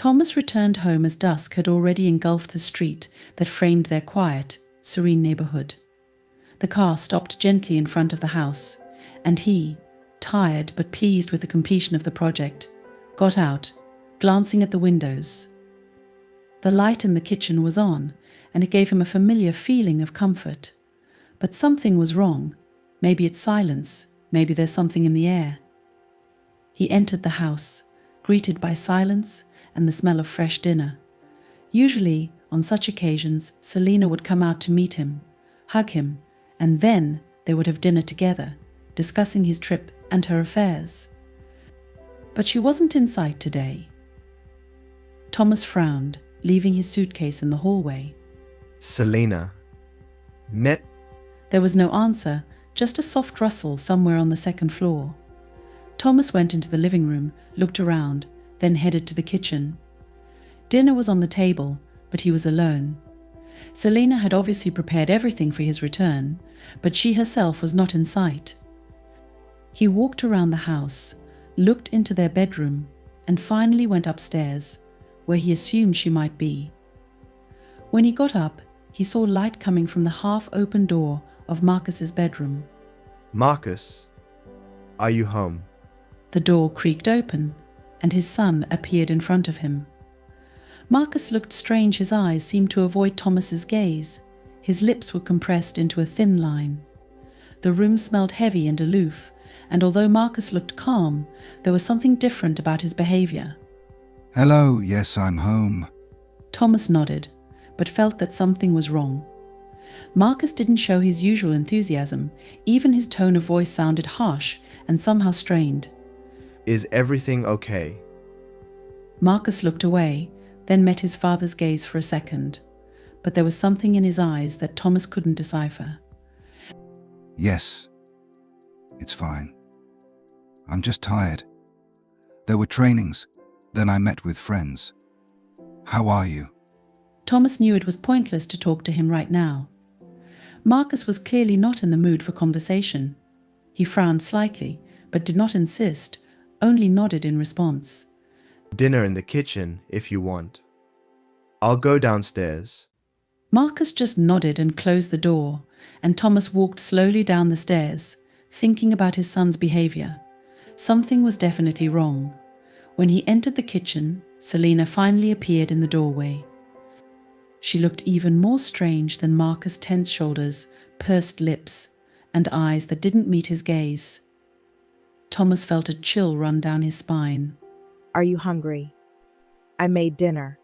Thomas returned home as dusk had already engulfed the street that framed their quiet, serene neighborhood. The car stopped gently in front of the house, and he, tired but pleased with the completion of the project, got out, glancing at the windows. The light in the kitchen was on, and it gave him a familiar feeling of comfort. But something was wrong. Maybe it's silence, maybe there's something in the air. He entered the house, greeted by silence and the smell of fresh dinner. Usually, on such occasions, Selina would come out to meet him, hug him, and then they would have dinner together, discussing his trip and her affairs. But she wasn't in sight today. Thomas frowned, leaving his suitcase in the hallway. Selina. Met? There was no answer, just a soft rustle somewhere on the second floor. Thomas went into the living room, looked around, then headed to the kitchen. Dinner was on the table, but he was alone. Selina had obviously prepared everything for his return, but she herself was not in sight. He walked around the house, looked into their bedroom, and finally went upstairs, where he assumed she might be. When he got up, he saw light coming from the half-open door of Marcus's bedroom. Marcus, are you home? The door creaked open, and his son appeared in front of him. Marcus looked strange. His eyes seemed to avoid Thomas's gaze. His lips were compressed into a thin line. The room smelled heavy and aloof, and although Marcus looked calm, there was something different about his behavior. Hello, yes, I'm home. Thomas nodded, but felt that something was wrong. Marcus didn't show his usual enthusiasm. Even his tone of voice sounded harsh and somehow strained. Is everything okay? Marcus looked away, then met his father's gaze for a second, but there was something in his eyes that Thomas couldn't decipher. Yes, it's fine. I'm just tired. There were trainings, then I met with friends. How are you? Thomas knew it was pointless to talk to him right now. Marcus was clearly not in the mood for conversation. He frowned slightly, but did not insist, only nodded in response. Dinner in the kitchen, if you want. I'll go downstairs. Marcus just nodded and closed the door, and Thomas walked slowly down the stairs, thinking about his son's behavior. Something was definitely wrong. When he entered the kitchen, Selina finally appeared in the doorway. She looked even more strange than Marcus' tense shoulders, pursed lips, and eyes that didn't meet his gaze. Thomas felt a chill run down his spine. Are you hungry? I made dinner.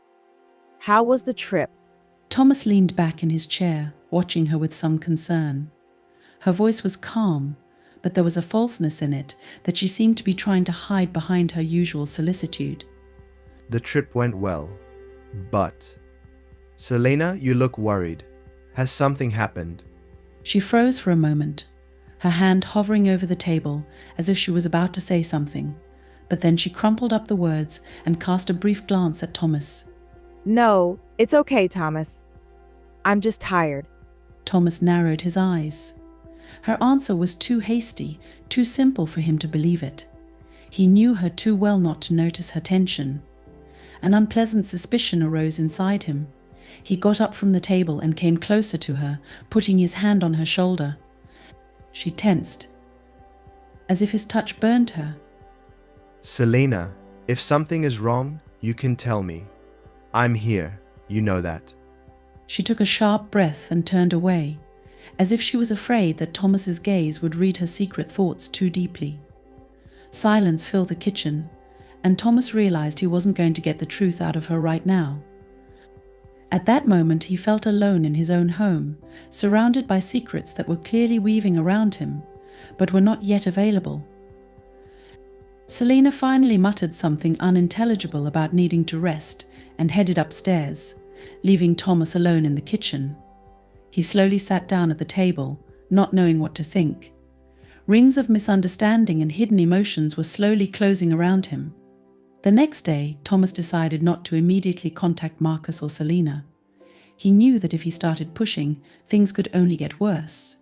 How was the trip? Thomas leaned back in his chair, watching her with some concern. Her voice was calm, but there was a falseness in it that she seemed to be trying to hide behind her usual solicitude. The trip went well, but... Selina, you look worried. Has something happened? She froze for a moment, her hand hovering over the table as if she was about to say something, but then she crumpled up the words and cast a brief glance at Thomas. No, it's okay, Thomas. I'm just tired. Thomas narrowed his eyes. Her answer was too hasty, too simple for him to believe it. He knew her too well not to notice her tension. An unpleasant suspicion arose inside him. He got up from the table and came closer to her, putting his hand on her shoulder. She tensed, as if his touch burned her. Selina, if something is wrong, you can tell me. I'm here, you know that. She took a sharp breath and turned away, as if she was afraid that Thomas's gaze would read her secret thoughts too deeply. Silence filled the kitchen, and Thomas realized he wasn't going to get the truth out of her right now. At that moment, he felt alone in his own home, surrounded by secrets that were clearly weaving around him, but were not yet available. Selina finally muttered something unintelligible about needing to rest and headed upstairs, leaving Thomas alone in the kitchen. He slowly sat down at the table, not knowing what to think. Rings of misunderstanding and hidden emotions were slowly closing around him. The next day, Thomas decided not to immediately contact Marcus or Selina. He knew that if he started pushing, things could only get worse.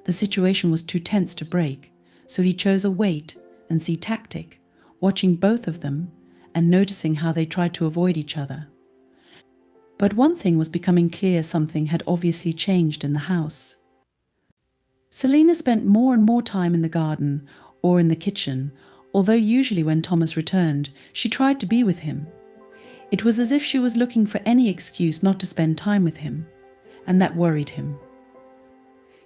The situation was too tense to break, so he chose a wait and see tactic, watching both of them, and noticing how they tried to avoid each other. But one thing was becoming clear: something had obviously changed in the house. Selena spent more and more time in the garden or in the kitchen, although usually when Thomas returned, she tried to be with him. It was as if she was looking for any excuse not to spend time with him, and that worried him.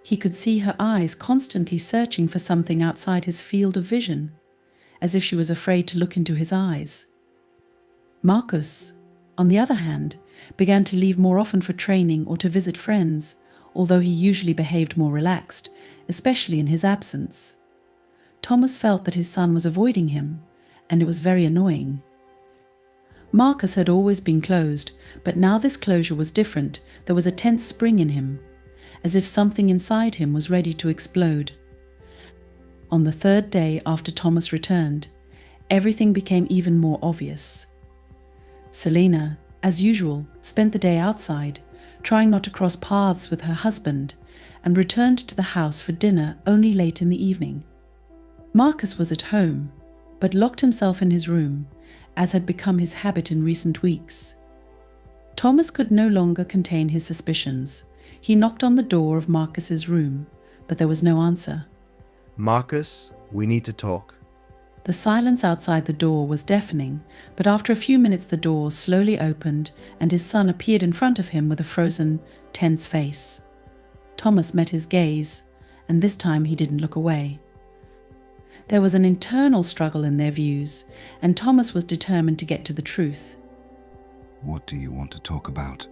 He could see her eyes constantly searching for something outside his field of vision, as if she was afraid to look into his eyes. Marcus, on the other hand, began to leave more often for training or to visit friends, although he usually behaved more relaxed, especially in his absence. Thomas felt that his son was avoiding him, and it was very annoying. Marcus had always been closed, but now this closure was different. There was a tense spring in him, as if something inside him was ready to explode. On the third day after Thomas returned, everything became even more obvious. Selena, as usual, spent the day outside, trying not to cross paths with her husband, and returned to the house for dinner only late in the evening. Marcus was at home, but locked himself in his room, as had become his habit in recent weeks. Thomas could no longer contain his suspicions. He knocked on the door of Marcus's room, but there was no answer. Marcus, we need to talk. The silence outside the door was deafening, but after a few minutes the door slowly opened and his son appeared in front of him with a frozen, tense face. Thomas met his gaze, and this time he didn't look away. There was an internal struggle in their views, and Thomas was determined to get to the truth. What do you want to talk about?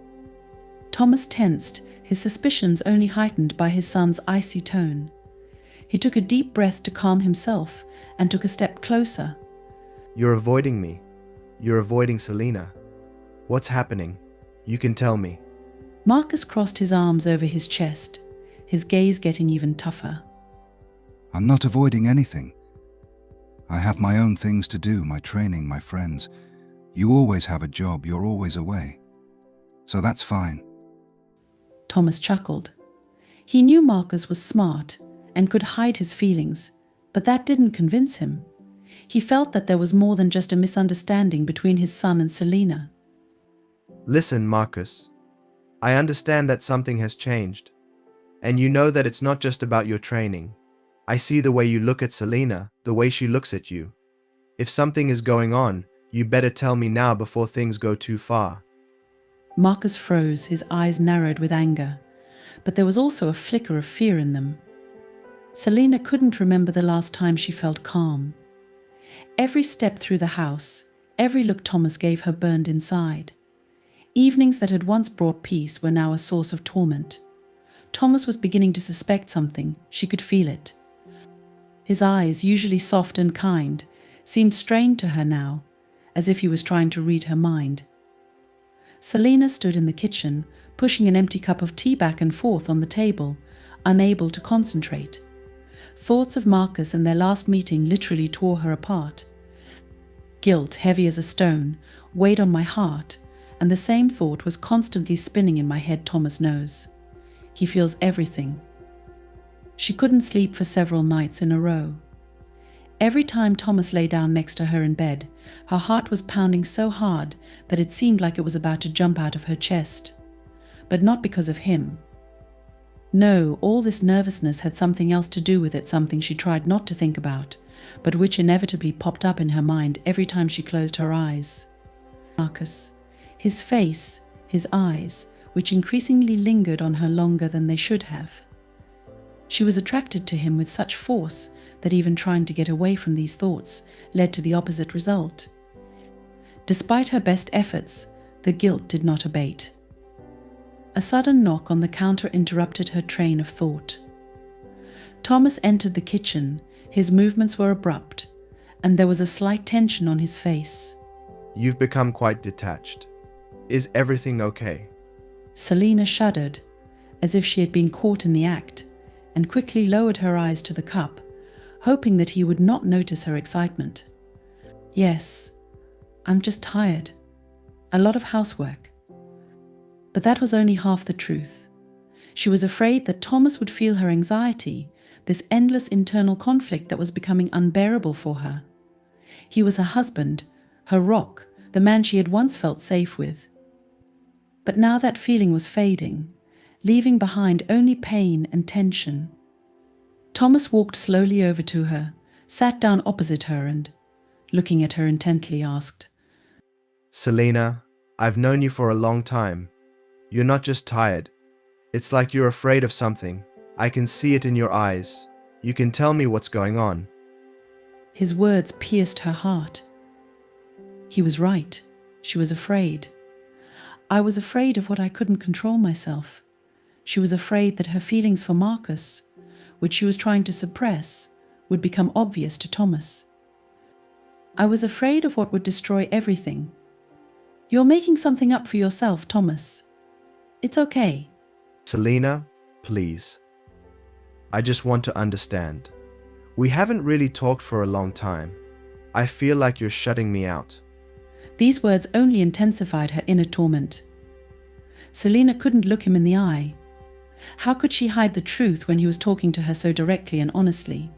Thomas tensed, his suspicions only heightened by his son's icy tone. He took a deep breath to calm himself and took a step closer. You're avoiding me. You're avoiding Selena. What's happening? You can tell me. Marcus crossed his arms over his chest, his gaze getting even tougher. I'm not avoiding anything. I have my own things to do, my training, my friends. You always have a job, you're always away. So that's fine. Thomas chuckled. He knew Marcus was smart and could hide his feelings, but that didn't convince him. He felt that there was more than just a misunderstanding between his son and Selena. Listen, Marcus. I understand that something has changed. And you know that it's not just about your training. I see the way you look at Selena, the way she looks at you. If something is going on, you better tell me now before things go too far. Marcus froze, his eyes narrowed with anger, but there was also a flicker of fear in them. Selena couldn't remember the last time she felt calm. Every step through the house, every look Thomas gave her burned inside. Evenings that had once brought peace were now a source of torment. Thomas was beginning to suspect something. She could feel it. His eyes, usually soft and kind, seemed strained to her now, as if he was trying to read her mind. Selena stood in the kitchen, pushing an empty cup of tea back and forth on the table, unable to concentrate. Thoughts of Marcus and their last meeting literally tore her apart. Guilt, heavy as a stone, weighed on my heart, and the same thought was constantly spinning in my head. Thomas knows. He feels everything. She couldn't sleep for several nights in a row. Every time Thomas lay down next to her in bed, her heart was pounding so hard that it seemed like it was about to jump out of her chest. But not because of him. No, all this nervousness had something else to do with it, something she tried not to think about, but which inevitably popped up in her mind every time she closed her eyes. Marcus, his face, his eyes, which increasingly lingered on her longer than they should have. She was attracted to him with such force that even trying to get away from these thoughts led to the opposite result. Despite her best efforts, the guilt did not abate. A sudden knock on the counter interrupted her train of thought. Thomas entered the kitchen. His movements were abrupt, and there was a slight tension on his face. You've become quite detached. Is everything okay? Selena shuddered, as if she had been caught in the act, and quickly lowered her eyes to the cup, hoping that he would not notice her excitement. Yes, I'm just tired. A lot of housework. But that was only half the truth. She was afraid that Thomas would feel her anxiety, this endless internal conflict that was becoming unbearable for her. He was her husband, her rock, the man she had once felt safe with. But now that feeling was fading, leaving behind only pain and tension. Thomas walked slowly over to her, sat down opposite her and, looking at her intently, asked, Selena, I've known you for a long time. You're not just tired. It's like you're afraid of something. I can see it in your eyes. You can tell me what's going on. His words pierced her heart. He was right. She was afraid. I was afraid of what I couldn't control myself. She was afraid that her feelings for Marcus, which she was trying to suppress, would become obvious to Thomas. I was afraid of what would destroy everything. You're making something up for yourself, Thomas. It's okay. Selena, please. I just want to understand. We haven't really talked for a long time. I feel like you're shutting me out. These words only intensified her inner torment. Selena couldn't look him in the eye. How could she hide the truth when he was talking to her so directly and honestly?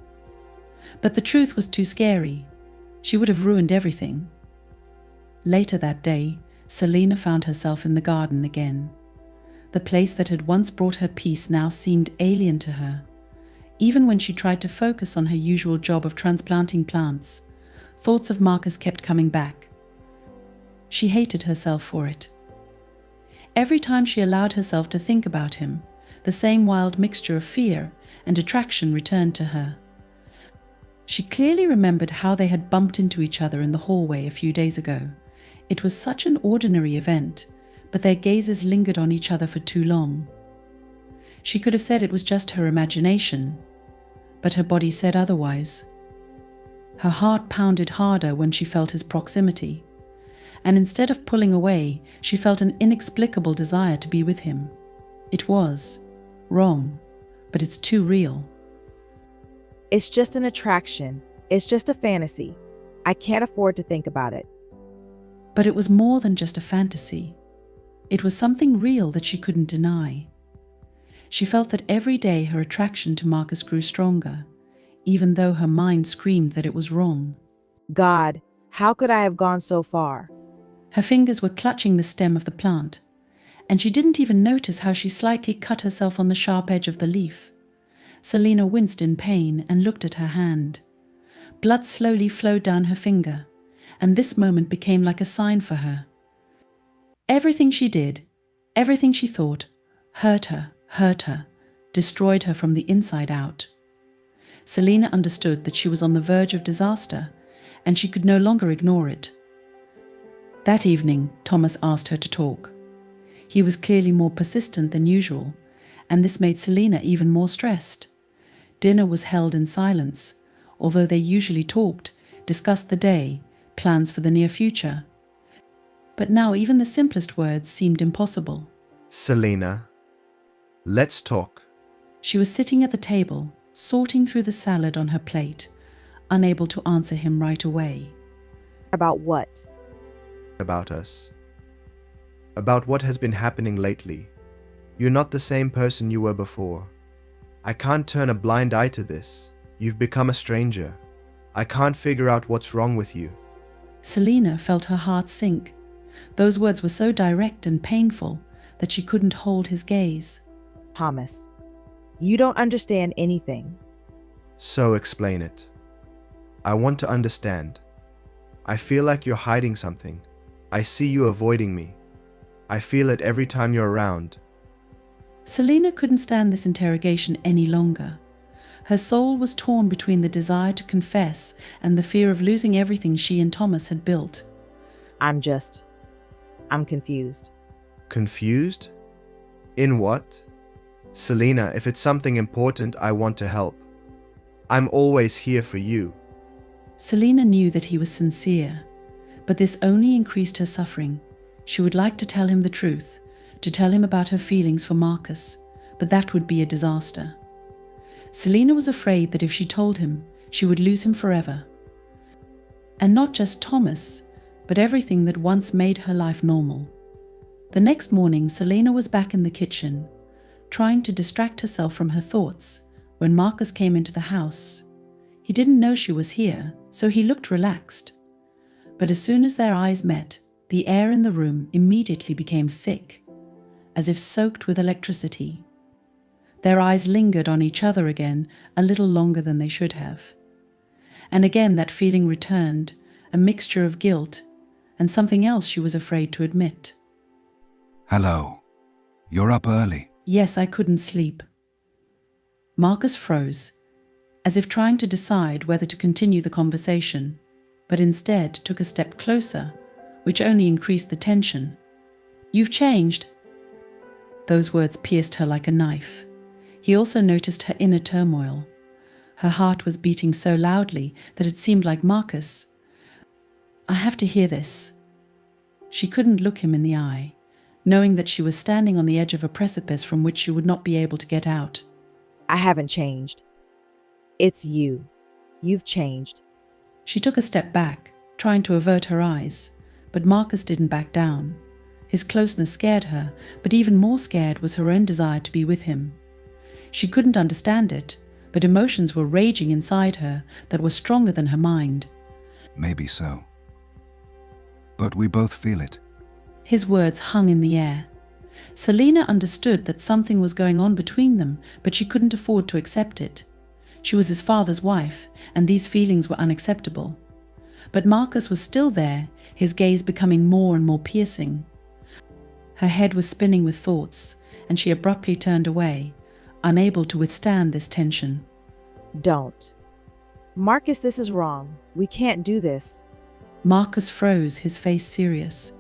But the truth was too scary. She would have ruined everything. Later that day, Selena found herself in the garden again. The place that had once brought her peace now seemed alien to her. Even when she tried to focus on her usual job of transplanting plants, thoughts of Marcus kept coming back. She hated herself for it. Every time she allowed herself to think about him, the same wild mixture of fear and attraction returned to her. She clearly remembered how they had bumped into each other in the hallway a few days ago. It was such an ordinary event, but their gazes lingered on each other for too long. She could have said it was just her imagination, but her body said otherwise. Her heart pounded harder when she felt his proximity, and instead of pulling away, she felt an inexplicable desire to be with him. It was wrong, but it's too real. It's just an attraction. It's just a fantasy. I can't afford to think about it. But it was more than just a fantasy. It was something real that she couldn't deny. She felt that every day her attraction to Marcus grew stronger, even though her mind screamed that it was wrong. God, how could I have gone so far? Her fingers were clutching the stem of the plant, and she didn't even notice how she slightly cut herself on the sharp edge of the leaf. Selena winced in pain and looked at her hand. Blood slowly flowed down her finger, and this moment became like a sign for her. Everything she did, everything she thought, hurt her, destroyed her from the inside out. Selena understood that she was on the verge of disaster, and she could no longer ignore it. That evening, Thomas asked her to talk. He was clearly more persistent than usual, and this made Selena even more stressed. Dinner was held in silence, although they usually talked, discussed the day, plans for the near future. But now even the simplest words seemed impossible. Selena, let's talk. She was sitting at the table, sorting through the salad on her plate, unable to answer him right away. About what? About us. About what has been happening lately. You're not the same person you were before. I can't turn a blind eye to this. You've become a stranger. I can't figure out what's wrong with you. Selena felt her heart sink. Those words were so direct and painful that she couldn't hold his gaze. Thomas, you don't understand anything. So explain it. I want to understand. I feel like you're hiding something. I see you avoiding me. I feel it every time you're around. Selena couldn't stand this interrogation any longer. Her soul was torn between the desire to confess and the fear of losing everything she and Thomas had built. I'm confused. Confused? In what? Selena, if it's something important, I want to help. I'm always here for you. Selena knew that he was sincere, but this only increased her suffering. She would like to tell him the truth, to tell him about her feelings for Marcus, but that would be a disaster. Selena was afraid that if she told him, she would lose him forever. And not just Thomas, but everything that once made her life normal. The next morning, Selena was back in the kitchen, trying to distract herself from her thoughts, when Marcus came into the house. He didn't know she was here, so he looked relaxed. But as soon as their eyes met, the air in the room immediately became thick, as if soaked with electricity. Their eyes lingered on each other again a little longer than they should have. And again that feeling returned, a mixture of guilt and something else she was afraid to admit. Hello. You're up early. Yes, I couldn't sleep. Marcus froze, as if trying to decide whether to continue the conversation, but instead took a step closer, which only increased the tension. You've changed. Those words pierced her like a knife. He also noticed her inner turmoil. Her heart was beating so loudly that it seemed like Marcus. I have to hear this. She couldn't look him in the eye, knowing that she was standing on the edge of a precipice from which she would not be able to get out. I haven't changed. It's you. You've changed. She took a step back, trying to avert her eyes, but Marcus didn't back down. His closeness scared her, but even more scared was her own desire to be with him. She couldn't understand it, but emotions were raging inside her that were stronger than her mind. Maybe so. But we both feel it. His words hung in the air. Selina understood that something was going on between them, but she couldn't afford to accept it. She was his father's wife, and these feelings were unacceptable. But Marcus was still there, his gaze becoming more and more piercing. Her head was spinning with thoughts, and she abruptly turned away, unable to withstand this tension. Don't. Marcus, this is wrong. We can't do this. Marcus froze, his face serious.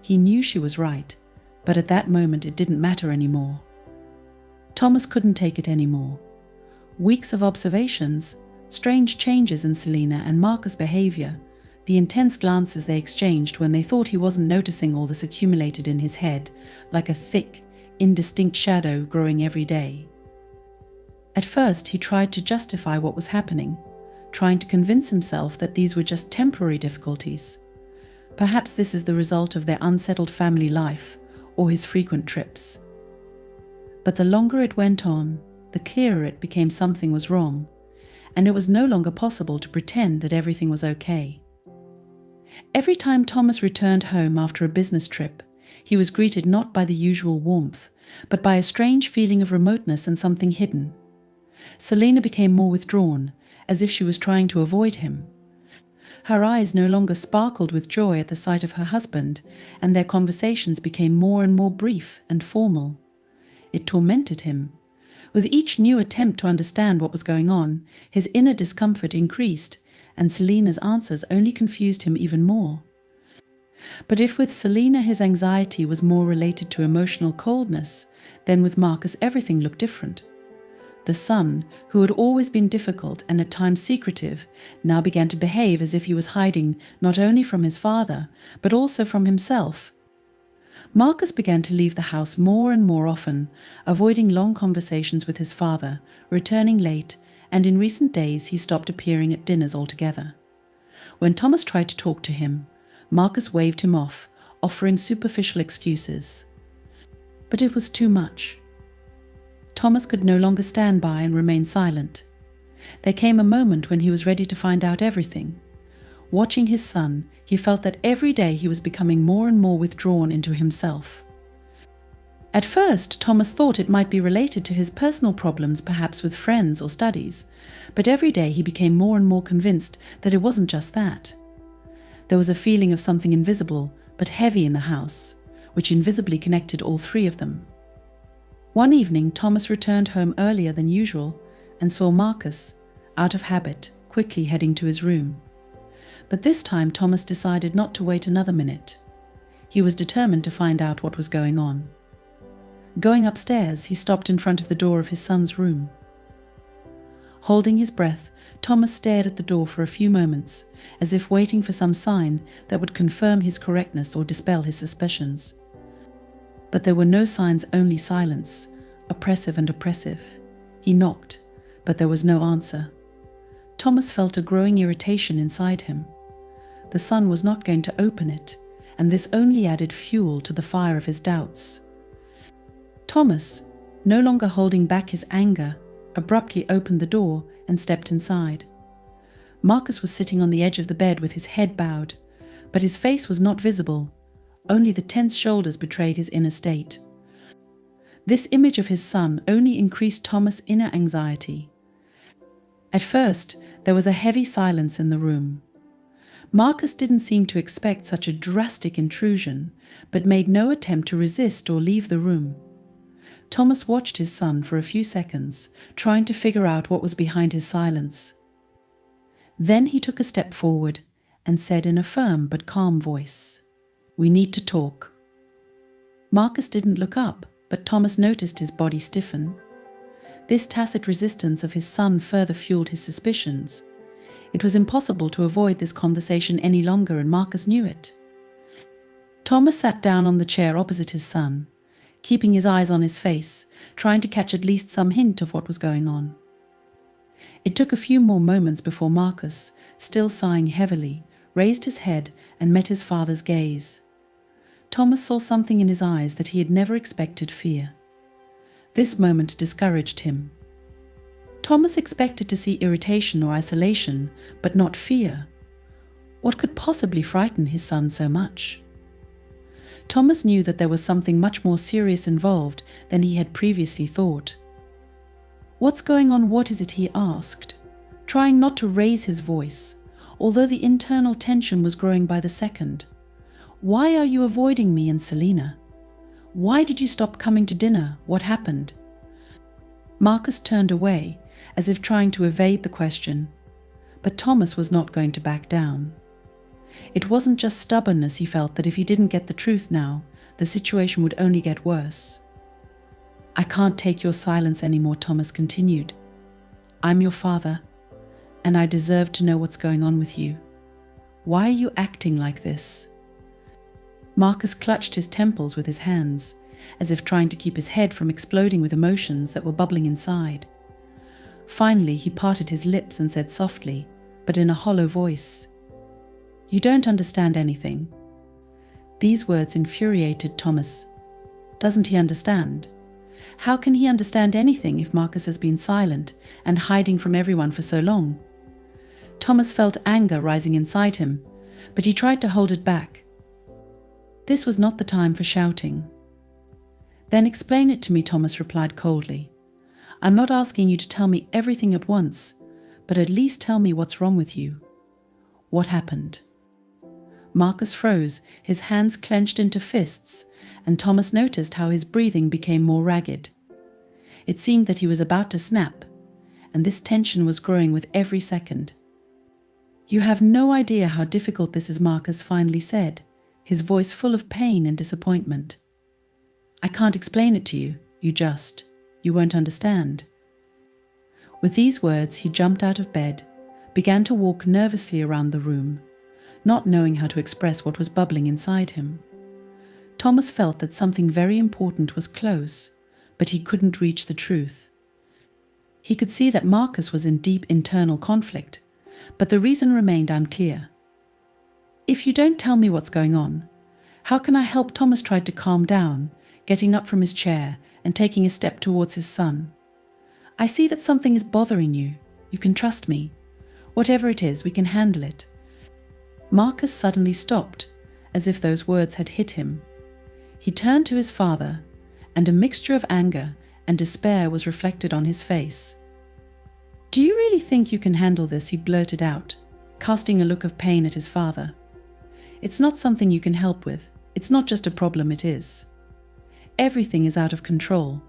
He knew she was right, but at that moment it didn't matter anymore. Thomas couldn't take it anymore. Weeks of observations, strange changes in Selina and Marcus' behavior, the intense glances they exchanged when they thought he wasn't noticing all this accumulated in his head, like a thick, indistinct shadow growing every day. At first he tried to justify what was happening, trying to convince himself that these were just temporary difficulties. Perhaps this is the result of their unsettled family life or his frequent trips. But the longer it went on, the clearer it became something was wrong, and it was no longer possible to pretend that everything was okay. Every time Thomas returned home after a business trip, he was greeted not by the usual warmth, but by a strange feeling of remoteness and something hidden. Selina became more withdrawn, as if she was trying to avoid him. Her eyes no longer sparkled with joy at the sight of her husband, and their conversations became more and more brief and formal. It tormented him. With each new attempt to understand what was going on, his inner discomfort increased, and Selina's answers only confused him even more. But if with Selina his anxiety was more related to emotional coldness, then with Marcus everything looked different. The son, who had always been difficult and at times secretive, now began to behave as if he was hiding not only from his father, but also from himself. Marcus began to leave the house more and more often, avoiding long conversations with his father, returning late, and in recent days he stopped appearing at dinners altogether. When Thomas tried to talk to him, Marcus waved him off, offering superficial excuses. But it was too much. Thomas could no longer stand by and remain silent. There came a moment when he was ready to find out everything. Watching his son, he felt that every day he was becoming more and more withdrawn into himself. At first, Thomas thought it might be related to his personal problems, perhaps with friends or studies, but every day he became more and more convinced that it wasn't just that. There was a feeling of something invisible but heavy in the house, which invisibly connected all three of them. One evening, Thomas returned home earlier than usual and saw Marcus, out of habit, quickly heading to his room. But this time Thomas decided not to wait another minute. He was determined to find out what was going on. Going upstairs, he stopped in front of the door of his son's room. Holding his breath, Thomas stared at the door for a few moments, as if waiting for some sign that would confirm his correctness or dispel his suspicions. But there were no signs, only silence, oppressive and oppressive. He knocked, but there was no answer. Thomas felt a growing irritation inside him. The son was not going to open it, and this only added fuel to the fire of his doubts. Thomas, no longer holding back his anger, abruptly opened the door and stepped inside. Marcus was sitting on the edge of the bed with his head bowed, but his face was not visible. Only the tense shoulders betrayed his inner state. This image of his son only increased Thomas' inner anxiety. At first, there was a heavy silence in the room. Marcus didn't seem to expect such a drastic intrusion, but made no attempt to resist or leave the room. Thomas watched his son for a few seconds, trying to figure out what was behind his silence. Then he took a step forward and said in a firm but calm voice, "We need to talk." Marcus didn't look up, but Thomas noticed his body stiffen. This tacit resistance of his son further fueled his suspicions. It was impossible to avoid this conversation any longer, and Marcus knew it. Thomas sat down on the chair opposite his son, keeping his eyes on his face, trying to catch at least some hint of what was going on. It took a few more moments before Marcus, still sighing heavily, raised his head and met his father's gaze. Thomas saw something in his eyes that he had never expected: fear. This moment discouraged him. Thomas expected to see irritation or isolation, but not fear. What could possibly frighten his son so much? Thomas knew that there was something much more serious involved than he had previously thought. "What's going on? What is it?" he asked, trying not to raise his voice, although the internal tension was growing by the second. "Why are you avoiding me and Selina? Why did you stop coming to dinner? What happened?" Marcus turned away, as if trying to evade the question, but Thomas was not going to back down. It wasn't just stubbornness. He felt that if he didn't get the truth now, the situation would only get worse. "I can't take your silence anymore," Thomas continued. "I'm your father, and I deserve to know what's going on with you. Why are you acting like this?" Marcus clutched his temples with his hands, as if trying to keep his head from exploding with emotions that were bubbling inside. Finally, he parted his lips and said softly, but in a hollow voice, "You don't understand anything." These words infuriated Thomas. Doesn't he understand? How can he understand anything if Marcus has been silent and hiding from everyone for so long? Thomas felt anger rising inside him, but he tried to hold it back. This was not the time for shouting. "Then explain it to me," Thomas replied coldly. "I'm not asking you to tell me everything at once, but at least tell me what's wrong with you. What happened?" Marcus froze, his hands clenched into fists, and Thomas noticed how his breathing became more ragged. It seemed that he was about to snap, and this tension was growing with every second. "You have no idea how difficult this is," Marcus finally said, his voice full of pain and disappointment. "I can't explain it to you. You won't understand." With these words, he jumped out of bed, began to walk nervously around the room, not knowing how to express what was bubbling inside him. Thomas felt that something very important was close, but he couldn't reach the truth. He could see that Marcus was in deep internal conflict, but the reason remained unclear. "If you don't tell me what's going on, how can I help?" Thomas tried to calm down, getting up from his chair and taking a step towards his son. "I see that something is bothering you. You can trust me. Whatever it is, we can handle it." Marcus suddenly stopped, as if those words had hit him. He turned to his father, and a mixture of anger and despair was reflected on his face. "Do you really think you can handle this?" he blurted out, casting a look of pain at his father. "It's not something you can help with. It's not just a problem, it is. Everything is out of control."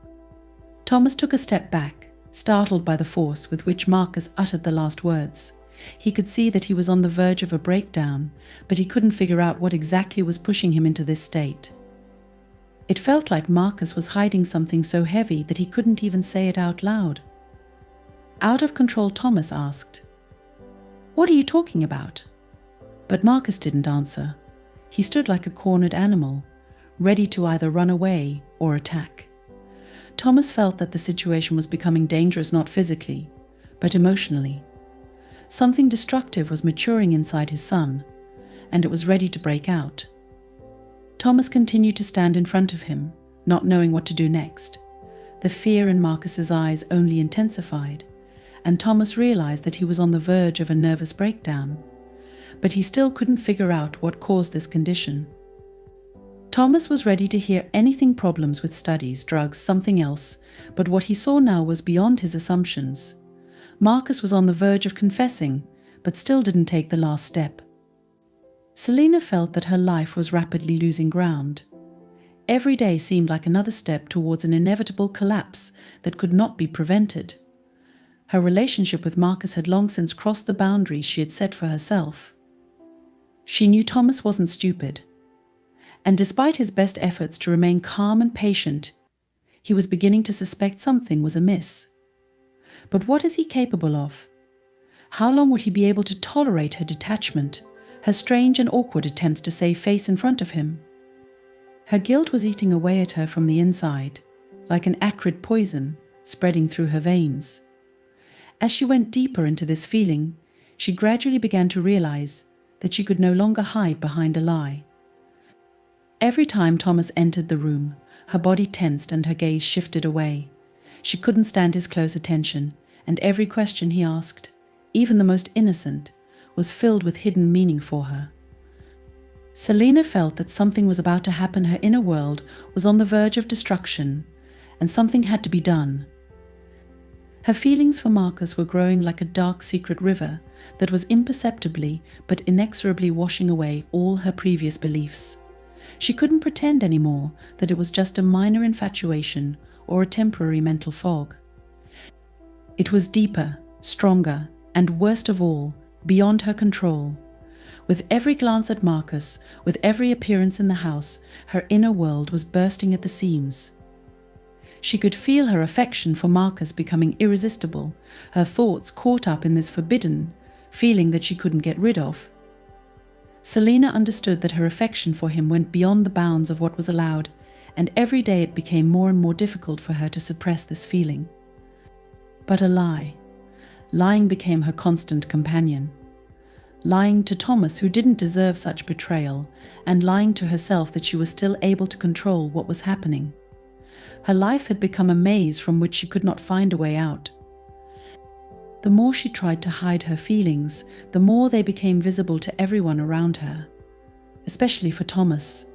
Thomas took a step back, startled by the force with which Marcus uttered the last words. He could see that he was on the verge of a breakdown, but he couldn't figure out what exactly was pushing him into this state. It felt like Marcus was hiding something so heavy that he couldn't even say it out loud. Out of control, Thomas asked, "What are you talking about?" But Marcus didn't answer. He stood like a cornered animal, ready to either run away or attack. Thomas felt that the situation was becoming dangerous not physically, but emotionally. Something destructive was maturing inside his son, and it was ready to break out. Thomas continued to stand in front of him, not knowing what to do next. The fear in Marcus's eyes only intensified, and Thomas realized that he was on the verge of a nervous breakdown. but he still couldn't figure out what caused this condition. Thomas was ready to hear anything: problems with studies, drugs, something else, but what he saw now was beyond his assumptions. Marcus was on the verge of confessing, but still didn't take the last step. Selina felt that her life was rapidly losing ground. Every day seemed like another step towards an inevitable collapse that could not be prevented. Her relationship with Marcus had long since crossed the boundaries she had set for herself. She knew Thomas wasn't stupid, and despite his best efforts to remain calm and patient, he was beginning to suspect something was amiss. But what is he capable of? How long would he be able to tolerate her detachment, her strange and awkward attempts to save face in front of him? Her guilt was eating away at her from the inside, like an acrid poison spreading through her veins. As she went deeper into this feeling, she gradually began to realize that she could no longer hide behind a lie. Every time Thomas entered the room, her body tensed and her gaze shifted away. She couldn't stand his close attention, and every question he asked, even the most innocent, was filled with hidden meaning for her. Selina felt that something was about to happen. Her inner world was on the verge of destruction, and something had to be done. Her feelings for Marcus were growing like a dark secret river that was imperceptibly but inexorably washing away all her previous beliefs. She couldn't pretend anymore that it was just a minor infatuation or a temporary mental fog. It was deeper, stronger, and worst of all, beyond her control. With every glance at Marcus, with every appearance in the house, her inner world was bursting at the seams. She could feel her affection for Marcus becoming irresistible, her thoughts caught up in this forbidden feeling that she couldn't get rid of. Selina understood that her affection for him went beyond the bounds of what was allowed, and every day it became more and more difficult for her to suppress this feeling. But a lie. Lying became her constant companion. Lying to Thomas, who didn't deserve such betrayal, and lying to herself that she was still able to control what was happening. Her life had become a maze from which she could not find a way out. The more she tried to hide her feelings, the more they became visible to everyone around her, especially for Thomas.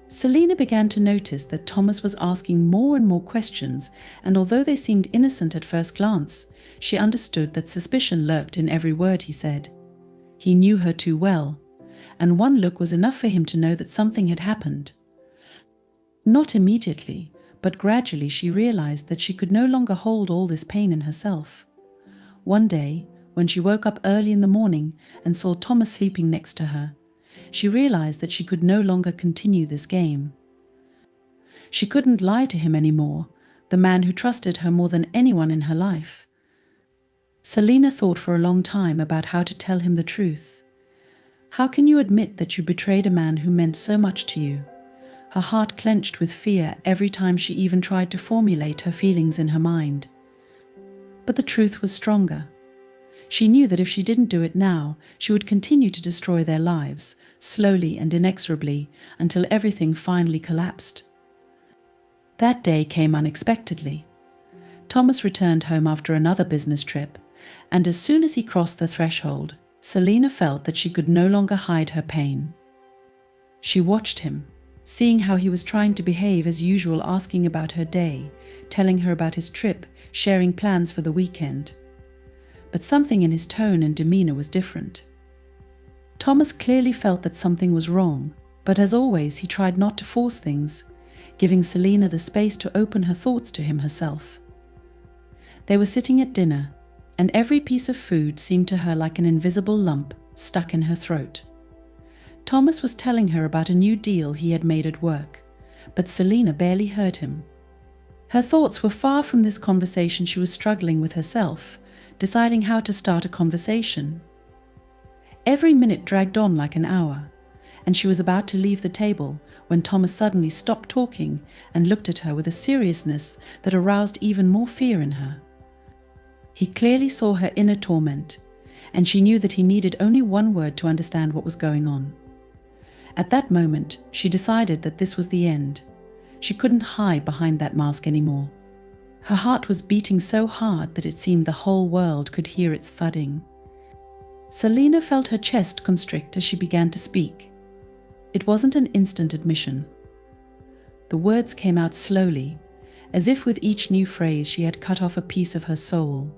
Selina began to notice that Thomas was asking more and more questions, and although they seemed innocent at first glance, she understood that suspicion lurked in every word he said. He knew her too well, and one look was enough for him to know that something had happened. Not immediately, but gradually she realized that she could no longer hold all this pain in herself. One day, when she woke up early in the morning and saw Thomas sleeping next to her, she realized that she could no longer continue this game. She couldn't lie to him anymore, the man who trusted her more than anyone in her life. Selina thought for a long time about how to tell him the truth. How can you admit that you betrayed a man who meant so much to you? Her heart clenched with fear every time she even tried to formulate her feelings in her mind. But the truth was stronger. She knew that if she didn't do it now, she would continue to destroy their lives, slowly and inexorably, until everything finally collapsed. That day came unexpectedly. Thomas returned home after another business trip, and as soon as he crossed the threshold, Selina felt that she could no longer hide her pain. She watched him, seeing how he was trying to behave as usual, asking about her day, telling her about his trip, sharing plans for the weekend. But something in his tone and demeanor was different. Thomas clearly felt that something was wrong, but as always he tried not to force things, giving Selina the space to open her thoughts to him herself. They were sitting at dinner, and every piece of food seemed to her like an invisible lump stuck in her throat. Thomas was telling her about a new deal he had made at work, but Selina barely heard him. Her thoughts were far from this conversation. She was struggling with herself, deciding how to start a conversation. Every minute dragged on like an hour, and she was about to leave the table when Thomas suddenly stopped talking and looked at her with a seriousness that aroused even more fear in her. He clearly saw her inner torment, and she knew that he needed only one word to understand what was going on. At that moment, she decided that this was the end. She couldn't hide behind that mask anymore. Her heart was beating so hard that it seemed the whole world could hear its thudding. Selina felt her chest constrict as she began to speak. It wasn't an instant admission. The words came out slowly, as if with each new phrase she had cut off a piece of her soul.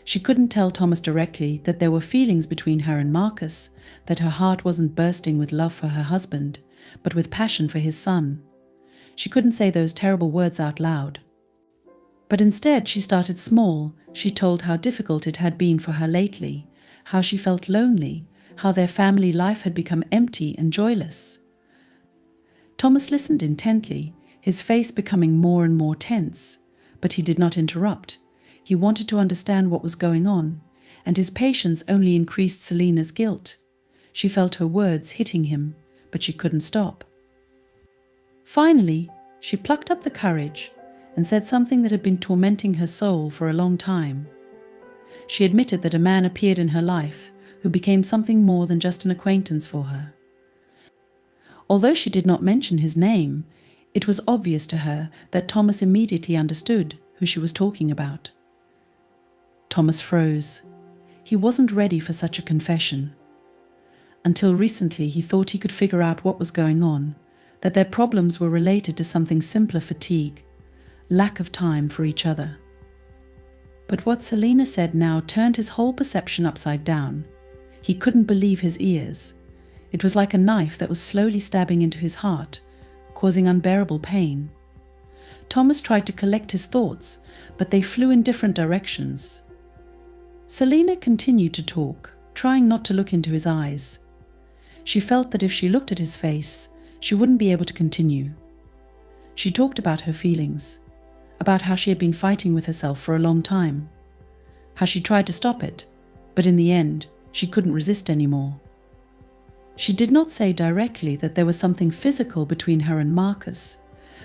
She couldn't tell Thomas directly that there were feelings between her and Marcus, that her heart wasn't bursting with love for her husband, but with passion for his son. She couldn't say those terrible words out loud. But instead she started small. She told how difficult it had been for her lately, how she felt lonely, how their family life had become empty and joyless. Thomas listened intently, his face becoming more and more tense, but he did not interrupt. He wanted to understand what was going on, and his patience only increased Selina's guilt. She felt her words hitting him, but she couldn't stop. Finally, she plucked up the courage and said something that had been tormenting her soul for a long time. She admitted that a man appeared in her life who became something more than just an acquaintance for her. Although she did not mention his name, it was obvious to her that Thomas immediately understood who she was talking about. Thomas froze. He wasn't ready for such a confession. Until recently, he thought he could figure out what was going on, that their problems were related to something simpler: fatigue, lack of time for each other. But what Selina said now turned his whole perception upside down. He couldn't believe his ears. It was like a knife that was slowly stabbing into his heart, causing unbearable pain. Thomas tried to collect his thoughts, but they flew in different directions. Selina continued to talk, trying not to look into his eyes. She felt that if she looked at his face, she wouldn't be able to continue. She talked about her feelings, about how she had been fighting with herself for a long time, how she tried to stop it, but in the end, she couldn't resist anymore. She did not say directly that there was something physical between her and Marcus,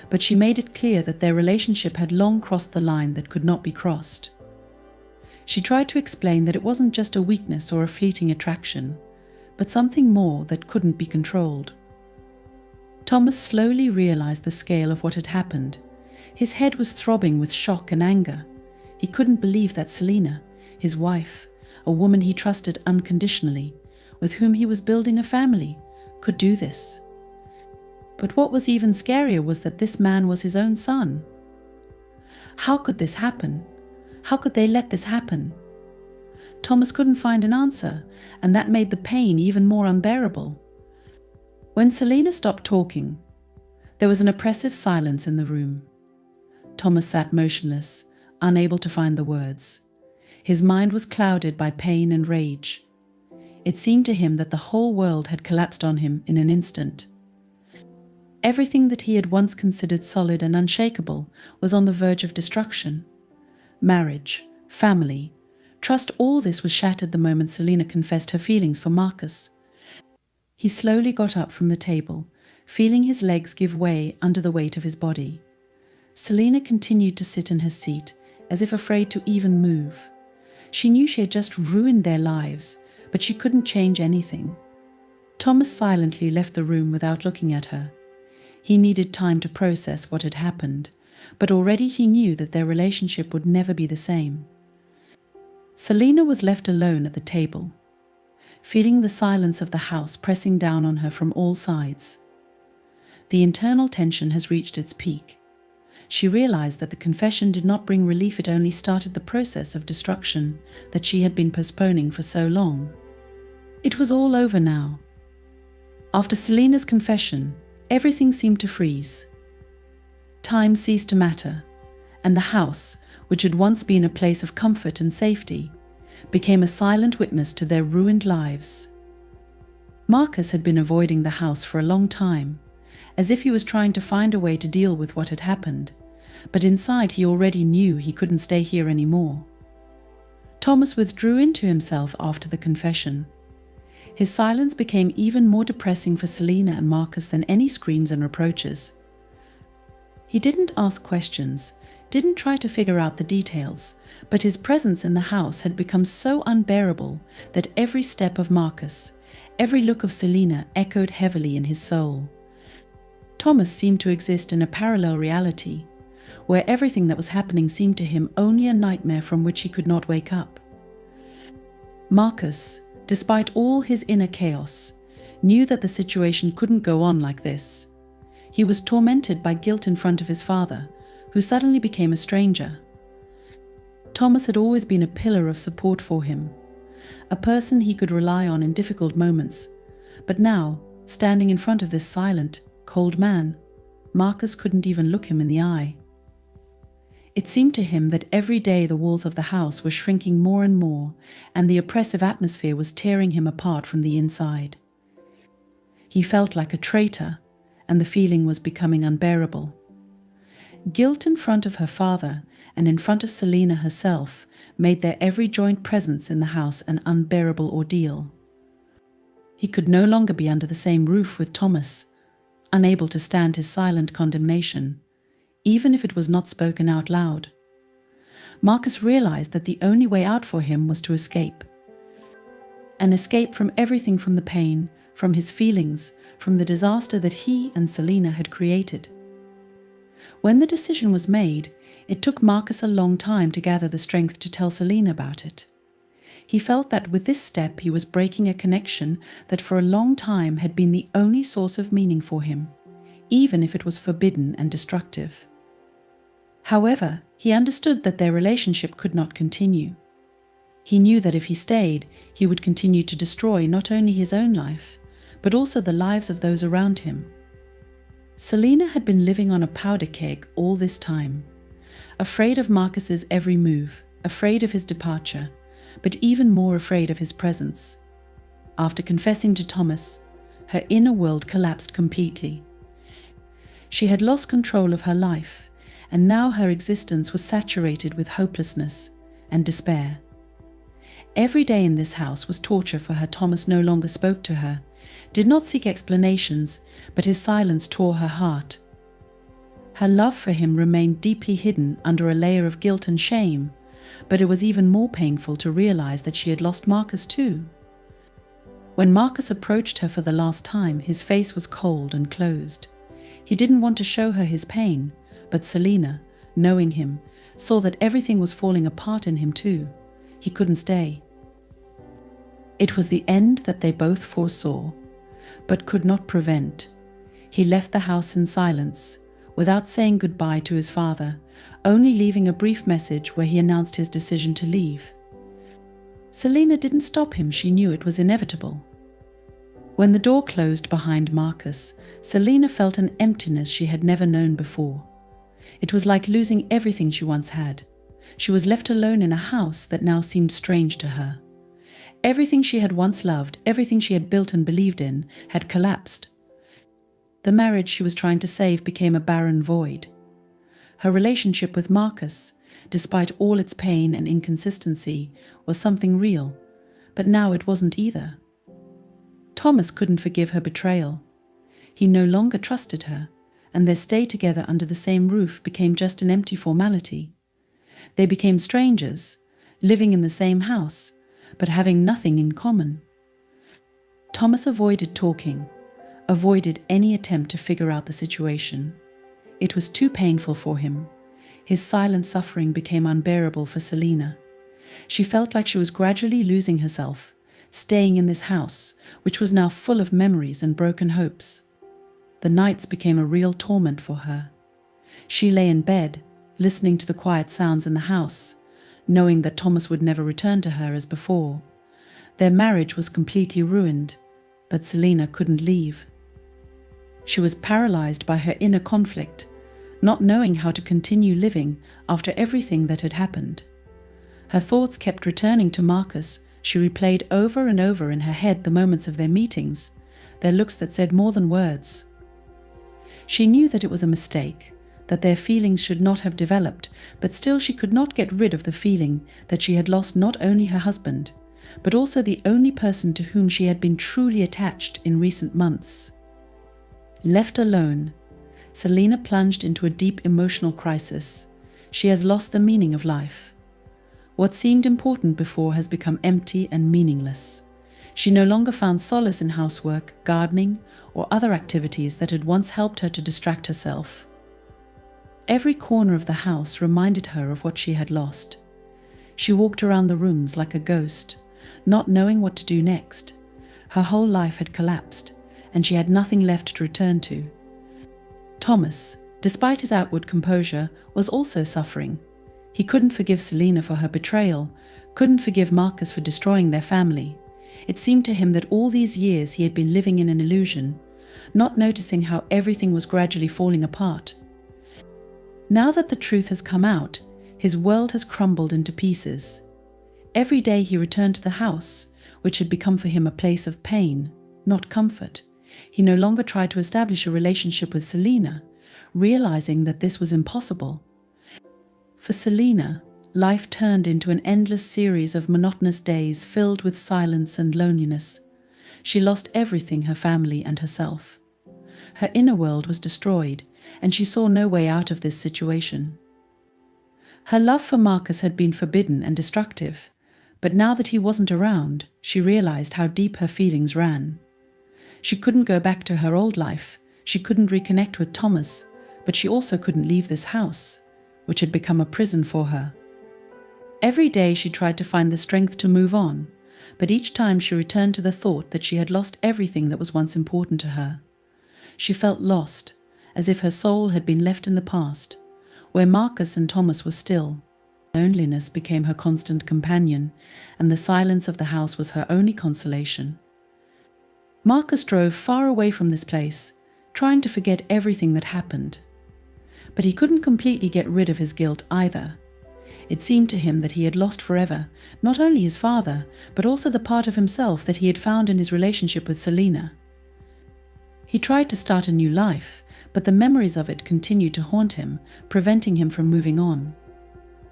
but she made it clear that their relationship had long crossed the line that could not be crossed. She tried to explain that it wasn't just a weakness or a fleeting attraction, but something more that couldn't be controlled. Thomas slowly realized the scale of what had happened. His head was throbbing with shock and anger. He couldn't believe that Selina, his wife, a woman he trusted unconditionally, with whom he was building a family, could do this. But what was even scarier was that this man was his own son. How could this happen? How could they let this happen? Thomas couldn't find an answer, and that made the pain even more unbearable. When Selina stopped talking, there was an oppressive silence in the room. Thomas sat motionless, unable to find the words. His mind was clouded by pain and rage. It seemed to him that the whole world had collapsed on him in an instant. Everything that he had once considered solid and unshakable was on the verge of destruction. Marriage, family, trust, all this was shattered the moment Selina confessed her feelings for Marcus. He slowly got up from the table, feeling his legs give way under the weight of his body. Selina continued to sit in her seat, as if afraid to even move. She knew she had just ruined their lives, but she couldn't change anything. Thomas silently left the room without looking at her. He needed time to process what had happened, but already he knew that their relationship would never be the same. Selina was left alone at the table, feeling the silence of the house pressing down on her from all sides. The internal tension has reached its peak. She realized that the confession did not bring relief, it only started the process of destruction that she had been postponing for so long. It was all over now. After Selina's confession, everything seemed to freeze. Time ceased to matter, and the house, which had once been a place of comfort and safety, became a silent witness to their ruined lives. Marcus had been avoiding the house for a long time, as if he was trying to find a way to deal with what had happened, but inside he already knew he couldn't stay here anymore. Thomas withdrew into himself after the confession. His silence became even more depressing for Selina and Marcus than any screams and reproaches. He didn't ask questions, didn't try to figure out the details, but his presence in the house had become so unbearable that every step of Marcus, every look of Selina echoed heavily in his soul. Thomas seemed to exist in a parallel reality, where everything that was happening seemed to him only a nightmare from which he could not wake up. Marcus, despite all his inner chaos, knew that the situation couldn't go on like this. He was tormented by guilt in front of his father, who suddenly became a stranger. Thomas had always been a pillar of support for him, a person he could rely on in difficult moments, but now, standing in front of this silent, cold man, Marcus couldn't even look him in the eye. It seemed to him that every day the walls of the house were shrinking more and more, and the oppressive atmosphere was tearing him apart from the inside. He felt like a traitor, and the feeling was becoming unbearable. Guilt in front of her father and in front of Selina herself made their every joint presence in the house an unbearable ordeal. He could no longer be under the same roof with Thomas, unable to stand his silent condemnation, even if it was not spoken out loud. Marcus realized that the only way out for him was to escape. An escape from everything, from the pain, from his feelings, from the disaster that he and Selina had created. When the decision was made, it took Marcus a long time to gather the strength to tell Selina about it. He felt that with this step he was breaking a connection that for a long time had been the only source of meaning for him, even if it was forbidden and destructive. However, he understood that their relationship could not continue. He knew that if he stayed, he would continue to destroy not only his own life, but also the lives of those around him. Selina had been living on a powder keg all this time, afraid of Marcus's every move, afraid of his departure, but even more afraid of his presence. After confessing to Thomas, her inner world collapsed completely. She had lost control of her life, and now her existence was saturated with hopelessness and despair. Every day in this house was torture for her. Thomas no longer spoke to her, did not seek explanations, but his silence tore her heart. Her love for him remained deeply hidden under a layer of guilt and shame, but it was even more painful to realize that she had lost Marcus too. When Marcus approached her for the last time, his face was cold and closed. He didn't want to show her his pain, but Selina, knowing him, saw that everything was falling apart in him too. He couldn't stay. It was the end that they both foresaw, but could not prevent. He left the house in silence, without saying goodbye to his father, only leaving a brief message where he announced his decision to leave. Selina didn't stop him. She knew it was inevitable. When the door closed behind Marcus, Selina felt an emptiness she had never known before. It was like losing everything she once had. She was left alone in a house that now seemed strange to her. Everything she had once loved, everything she had built and believed in, had collapsed. The marriage she was trying to save became a barren void. Her relationship with Marcus, despite all its pain and inconsistency, was something real, but now it wasn't either. Thomas couldn't forgive her betrayal. He no longer trusted her, and their stay together under the same roof became just an empty formality. They became strangers, living in the same house, but having nothing in common. Thomas avoided talking, avoided any attempt to figure out the situation. It was too painful for him. His silent suffering became unbearable for Selina. She felt like she was gradually losing herself, staying in this house, which was now full of memories and broken hopes. The nights became a real torment for her. She lay in bed, listening to the quiet sounds in the house, knowing that Thomas would never return to her as before. Their marriage was completely ruined, but Selina couldn't leave. She was paralyzed by her inner conflict, not knowing how to continue living after everything that had happened. Her thoughts kept returning to Marcus. She replayed over and over in her head the moments of their meetings, their looks that said more than words. She knew that it was a mistake, that their feelings should not have developed, but still she could not get rid of the feeling that she had lost not only her husband, but also the only person to whom she had been truly attached in recent months. Left alone, Selina plunged into a deep emotional crisis. She has lost the meaning of life. What seemed important before has become empty and meaningless. She no longer found solace in housework, gardening, or other activities that had once helped her to distract herself. Every corner of the house reminded her of what she had lost. She walked around the rooms like a ghost, not knowing what to do next. Her whole life had collapsed, and she had nothing left to return to. Thomas, despite his outward composure, was also suffering. He couldn't forgive Selina for her betrayal, couldn't forgive Marcus for destroying their family. It seemed to him that all these years he had been living in an illusion, not noticing how everything was gradually falling apart. Now that the truth has come out, his world has crumbled into pieces. Every day he returned to the house, which had become for him a place of pain, not comfort. He no longer tried to establish a relationship with Selina, realizing that this was impossible. For Selina, life turned into an endless series of monotonous days filled with silence and loneliness. She lost everything, her family and herself. Her inner world was destroyed, and she saw no way out of this situation. Her love for Marcus had been forbidden and destructive, but now that he wasn't around, she realized how deep her feelings ran. She couldn't go back to her old life, she couldn't reconnect with Thomas, but she also couldn't leave this house, which had become a prison for her. Every day she tried to find the strength to move on, but each time she returned to the thought that she had lost everything that was once important to her. She felt lost, as if her soul had been left in the past, where Marcus and Thomas were still. Loneliness became her constant companion, and the silence of the house was her only consolation. Marcus drove far away from this place, trying to forget everything that happened. But he couldn't completely get rid of his guilt either. It seemed to him that he had lost forever, not only his father, but also the part of himself that he had found in his relationship with Selina. He tried to start a new life, but the memories of it continued to haunt him, preventing him from moving on.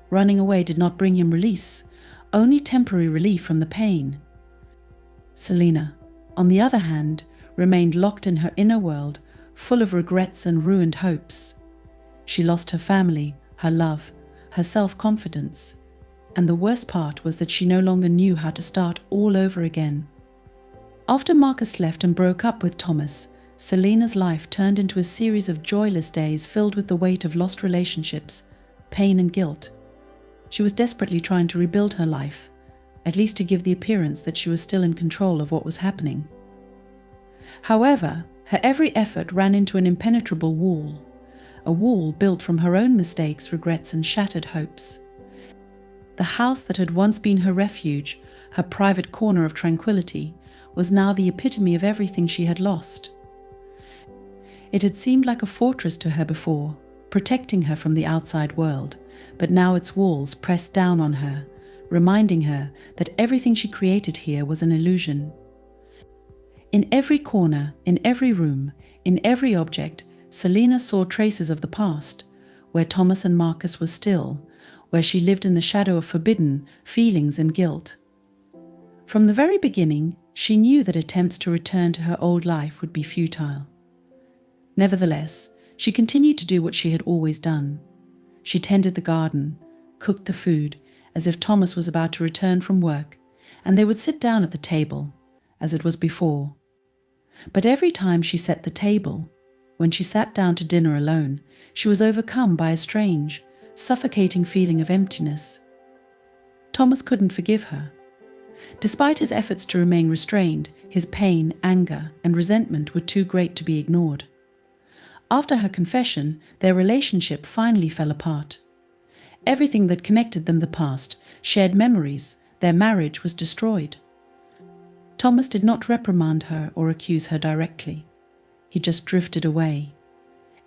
Running away did not bring him release, only temporary relief from the pain. Selina, on the other hand, remained locked in her inner world, full of regrets and ruined hopes. She lost her family, her love, her self-confidence, and the worst part was that she no longer knew how to start all over again. After Marcus left and broke up with Thomas, Selina's life turned into a series of joyless days filled with the weight of lost relationships, pain and guilt. She was desperately trying to rebuild her life, at least to give the appearance that she was still in control of what was happening. However, her every effort ran into an impenetrable wall, a wall built from her own mistakes, regrets, and shattered hopes. The house that had once been her refuge, her private corner of tranquility, was now the epitome of everything she had lost. It had seemed like a fortress to her before, protecting her from the outside world, but now its walls pressed down on her, reminding her that everything she created here was an illusion. In every corner, in every room, in every object, Selina saw traces of the past, where Thomas and Marcus were still, where she lived in the shadow of forbidden feelings and guilt. From the very beginning, she knew that attempts to return to her old life would be futile. Nevertheless, she continued to do what she had always done. She tended the garden, cooked the food, as if Thomas was about to return from work, and they would sit down at the table, as it was before. But every time she set the table, when she sat down to dinner alone, she was overcome by a strange, suffocating feeling of emptiness. Thomas couldn't forgive her. Despite his efforts to remain restrained, his pain, anger, and resentment were too great to be ignored. After her confession, their relationship finally fell apart. Everything that connected them, the past, shared memories, their marriage was destroyed. Thomas did not reprimand her or accuse her directly. He just drifted away.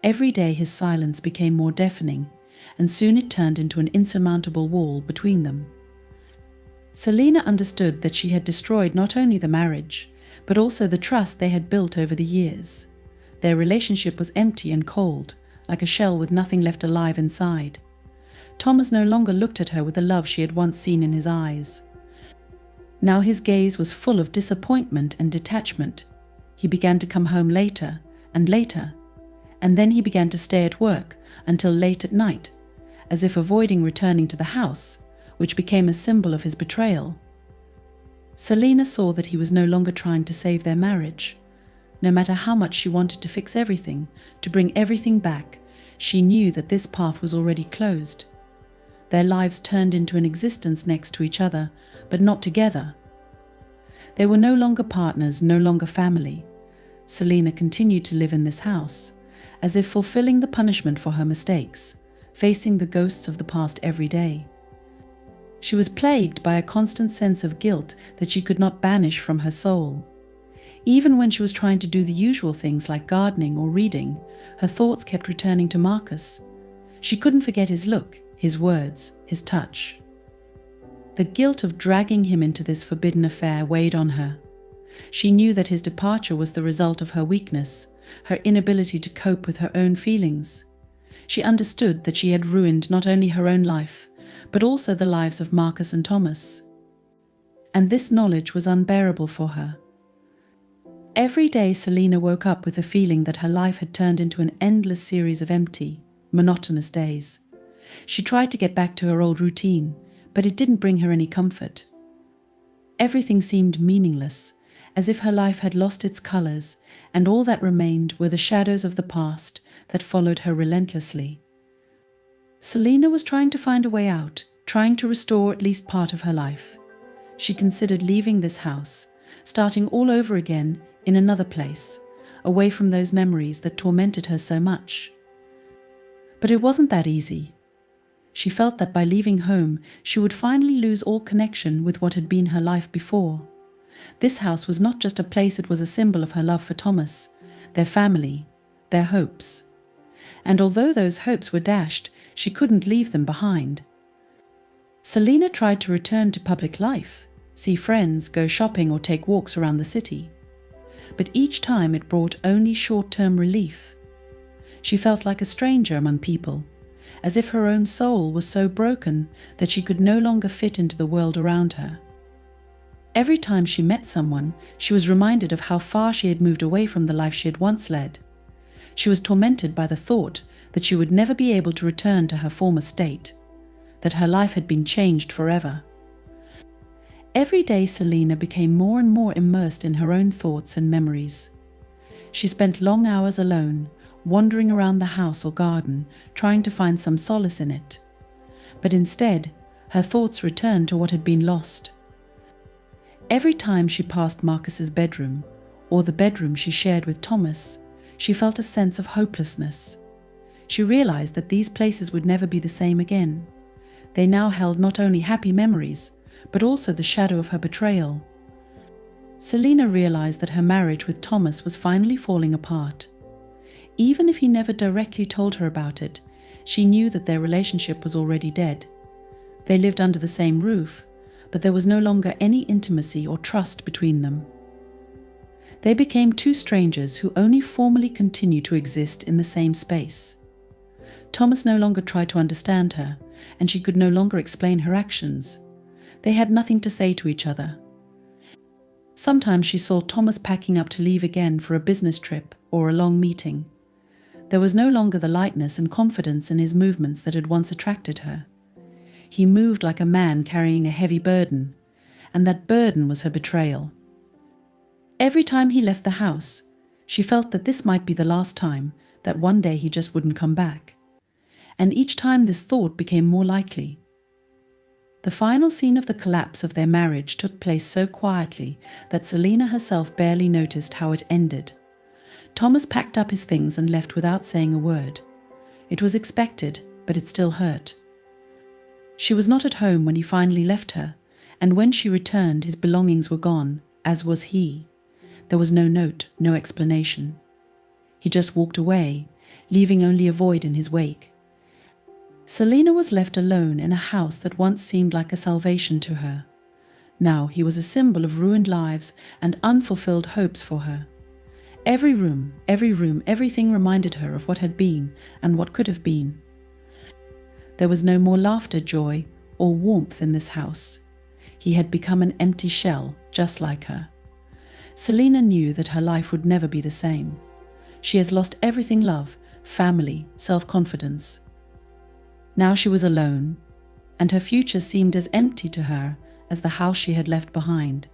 Every day his silence became more deafening, and soon it turned into an insurmountable wall between them. Selina understood that she had destroyed not only the marriage, but also the trust they had built over the years. Their relationship was empty and cold, like a shell with nothing left alive inside. Thomas no longer looked at her with the love she had once seen in his eyes. Now his gaze was full of disappointment and detachment. He began to come home later and later, and then he began to stay at work until late at night, as if avoiding returning to the house, which became a symbol of his betrayal. Selina saw that he was no longer trying to save their marriage. No matter how much she wanted to fix everything, to bring everything back, she knew that this path was already closed. Their lives turned into an existence next to each other, but not together, They were no longer partners, no longer family. Selina continued to live in this house, as if fulfilling the punishment for her mistakes, facing the ghosts of the past every day. She was plagued by a constant sense of guilt that she could not banish from her soul. Even when she was trying to do the usual things like gardening or reading, her thoughts kept returning to Marcus. She couldn't forget his look, his words, his touch. The guilt of dragging him into this forbidden affair weighed on her. She knew that his departure was the result of her weakness, her inability to cope with her own feelings. She understood that she had ruined not only her own life, but also the lives of Marcus and Thomas. And this knowledge was unbearable for her. Every day Selina woke up with the feeling that her life had turned into an endless series of empty, monotonous days. She tried to get back to her old routine, but it didn't bring her any comfort. Everything seemed meaningless, as if her life had lost its colors, and all that remained were the shadows of the past that followed her relentlessly. Selina was trying to find a way out, trying to restore at least part of her life. She considered leaving this house, starting all over again in another place, away from those memories that tormented her so much. But it wasn't that easy. She felt that by leaving home, she would finally lose all connection with what had been her life before. This house was not just a place, it was a symbol of her love for Thomas, their family, their hopes. And although those hopes were dashed, she couldn't leave them behind. Selina tried to return to public life, see friends, go shopping or take walks around the city. But each time it brought only short-term relief. She felt like a stranger among people, as if her own soul was so broken that she could no longer fit into the world around her. Every time she met someone, she was reminded of how far she had moved away from the life she had once led. She was tormented by the thought that she would never be able to return to her former state, that her life had been changed forever. Every day Selina became more and more immersed in her own thoughts and memories. She spent long hours alone, wandering around the house or garden, trying to find some solace in it. But instead, her thoughts returned to what had been lost. Every time she passed Marcus's bedroom, or the bedroom she shared with Thomas, she felt a sense of hopelessness. She realized that these places would never be the same again. They now held not only happy memories, but also the shadow of her betrayal. Selina realized that her marriage with Thomas was finally falling apart. Even if he never directly told her about it, she knew that their relationship was already dead. They lived under the same roof, but there was no longer any intimacy or trust between them. They became two strangers who only formally continued to exist in the same space. Thomas no longer tried to understand her, and she could no longer explain her actions. They had nothing to say to each other. Sometimes she saw Thomas packing up to leave again for a business trip or a long meeting. There was no longer the lightness and confidence in his movements that had once attracted her. He moved like a man carrying a heavy burden, and that burden was her betrayal. Every time he left the house, she felt that this might be the last time, that one day he just wouldn't come back. And each time this thought became more likely. The final scene of the collapse of their marriage took place so quietly that Selina herself barely noticed how it ended. Thomas packed up his things and left without saying a word. It was expected, but it still hurt. She was not at home when he finally left her, and when she returned, his belongings were gone, as was he. There was no note, no explanation. He just walked away, leaving only a void in his wake. Selina was left alone in a house that once seemed like a salvation to her. Now he was a symbol of ruined lives and unfulfilled hopes for her. Every room, everything reminded her of what had been and what could have been. There was no more laughter, joy, or warmth in this house. He had become an empty shell, just like her. Selina knew that her life would never be the same. She has lost everything: love, family, self-confidence. Now she was alone, and her future seemed as empty to her as the house she had left behind.